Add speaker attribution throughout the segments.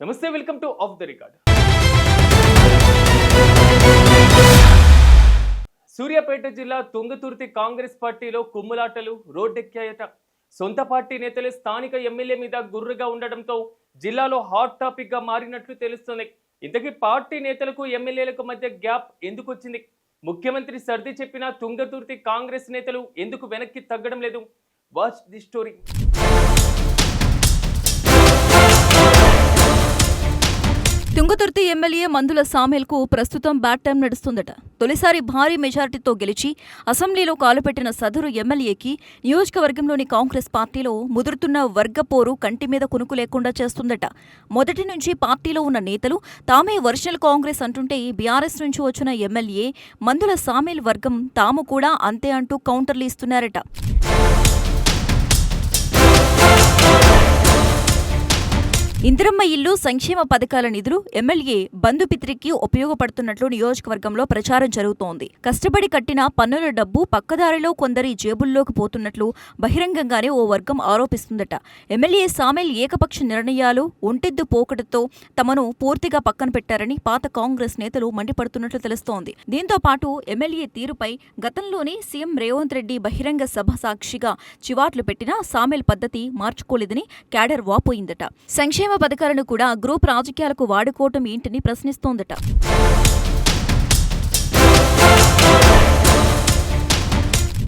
Speaker 1: నమస్తే, welcome to of the record. Suryapet జిల్లా తుంగతుర్తి కాంగ్రెస్ పార్టీలో కుమ్ములాటలు రోడ్డెక్కాయట. సొంత పార్టీ నేతలే స్థానిక ఎమ్మెల్యే మీద గుర్రుగా ఉండడంతో జిల్లాలో హాట్ టాపిక్ గా మారినట్లు తెలుస్తుంది. ఇంతకీ పార్టీ నేతలకు ఎమ్మెల్యేలకు మధ్య గ్యాప్ ఎందుకు వచ్చింది? ముఖ్యమంత్రి సర్ది చెప్పిన తుంగతుర్తి కాంగ్రెస్ నేతలు ఎందుకు వెనక్కి తగ్గడం లేదు? Watch the story.
Speaker 2: Thungathurthi MLA మందుల సామెల్కు ప్రస్తుతం బ్యాడ్ టైం నడుస్తుందట. తొలిసారి భారీ మెజారిటీతో గెలిచి అసెంబ్లీలో కాలుపెట్టిన సదరు ఎమ్మెల్యేకి నియోజకవర్గంలోని కాంగ్రెస్ పార్టీలో ముదురుతున్న వర్గపోరు కంటి మీద కునుకు లేకుండా చేస్తుందట. మొదటి నుంచి పార్టీలో ఉన్న నేతలు తామే ఒరిజినల్ కాంగ్రెస్ అంటుంటే బీఆర్ఎస్ నుంచి వచ్చిన ఎమ్మెల్యే మందుల సామెల్ వర్గం తాము కూడా అంతే అంటూ కౌంటర్లు ఇస్తున్నారట. ఇందిరమ్మ ఇల్లు, సంక్షేమ పథకాల నిధులు ఎమ్మెల్యే బంధుపిత్రికి ఉపయోగపడుతున్నట్లు నియోజకవర్గంలో ప్రచారం జరుగుతోంది. కష్టపడి కట్టిన పన్నుల డబ్బు పక్కదారిలో కొందరి జేబుల్లోకి పోతున్నట్లు బహిరంగంగానే ఓ వర్గం ఆరోపిస్తుందట. ఎమ్మెల్యే సామెల్ ఏకపక్ష నిర్ణయాలు, ఒంటెద్దు పోకడతో తమను పూర్తిగా పక్కన పెట్టారని పాత కాంగ్రెస్ నేతలు మండిపడుతున్నట్లు తెలుస్తోంది. దీంతో పాటు ఎమ్మెల్యే తీరుపై గతంలోనే సీఎం రేవంత్ రెడ్డి బహిరంగ సభ సాక్షిగా చివాట్లు పెట్టినా సామెల్ పద్ధతి మార్చుకోలేదని క్యాడర్ వాపోయిందట. సంక్షేమ పథకాలను కూడా గ్రూప్ రాజకీయాలకు వాడుకోవటం ఏంటని ప్రశ్నిస్తోందట.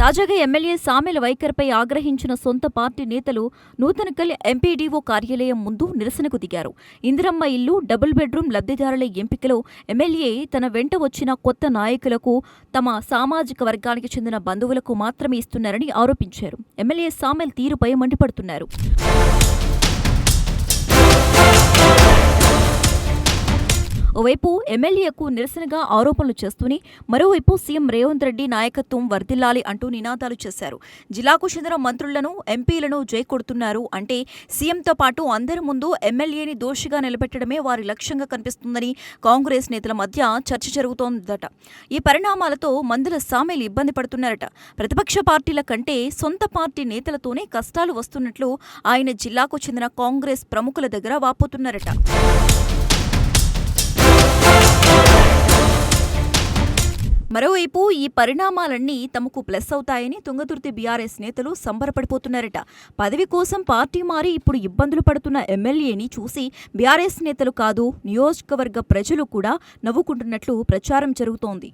Speaker 2: తాజాగా ఎమ్మెల్యే సామెల్ వైఖరిపై ఆగ్రహించిన సొంత పార్టీ నేతలు నూతనకల్ ఎంపీడీఓ కార్యాలయం ముందు నిరసనకు దిగారు. ఇందిరమ్మ ఇల్లు, డబుల్ బెడ్రూమ్ లబ్ధిదారుల ఎంపికలో ఎమ్మెల్యే తన వెంట వచ్చిన కొత్త నాయకులకు, తమ సామాజిక వర్గానికి చెందిన బంధువులకు మాత్రమే ఇస్తున్నారని ఆరోపించారు. ఎమ్మెల్యే సామెల్ తీరుపై మండిపడుతున్నారు. ఓవైపు ఎమ్మెల్యేకు నిరసనగా ఆరోపణలు చేస్తూనే మరోవైపు సీఎం రేవంత్ రెడ్డి నాయకత్వం వర్ధిల్లాలి అంటూ నినాదాలు చేశారు. జిల్లాకు చెందిన మంత్రులను, ఎంపీలను జైకొడుతున్నారు అంటే సీఎంతో పాటు అందరి ముందు ఎమ్మెల్యేని దోషిగా నిలబెట్టడమే వారి లక్ష్యంగా కనిపిస్తుందని కాంగ్రెస్ నేతల మధ్య చర్చ జరుగుతోందట. ఈ పరిణామాలతో మందుల సామెల్ ఇబ్బంది పడుతున్నారట. ప్రతిపక్ష పార్టీల కంటే సొంత పార్టీ నేతలతోనే కష్టాలు వస్తున్నట్లు ఆయన జిల్లాకు చెందిన కాంగ్రెస్ ప్రముఖుల దగ్గర వాపోతున్నారట. మరోవైపు ఈ పరిణామాలన్నీ తమకు ప్లస్ అవుతాయని తుంగతుర్తి బీఆర్ఎస్ నేతలు సంబరపడిపోతున్నారట. పదవి కోసం పార్టీ మారి ఇప్పుడు ఇబ్బందులు పడుతున్న ఎమ్మెల్యేని చూసి బీఆర్ఎస్ నేతలు కాదు, నియోజకవర్గ ప్రజలు కూడా నవ్వుకుంటున్నట్లు ప్రచారం జరుగుతోంది.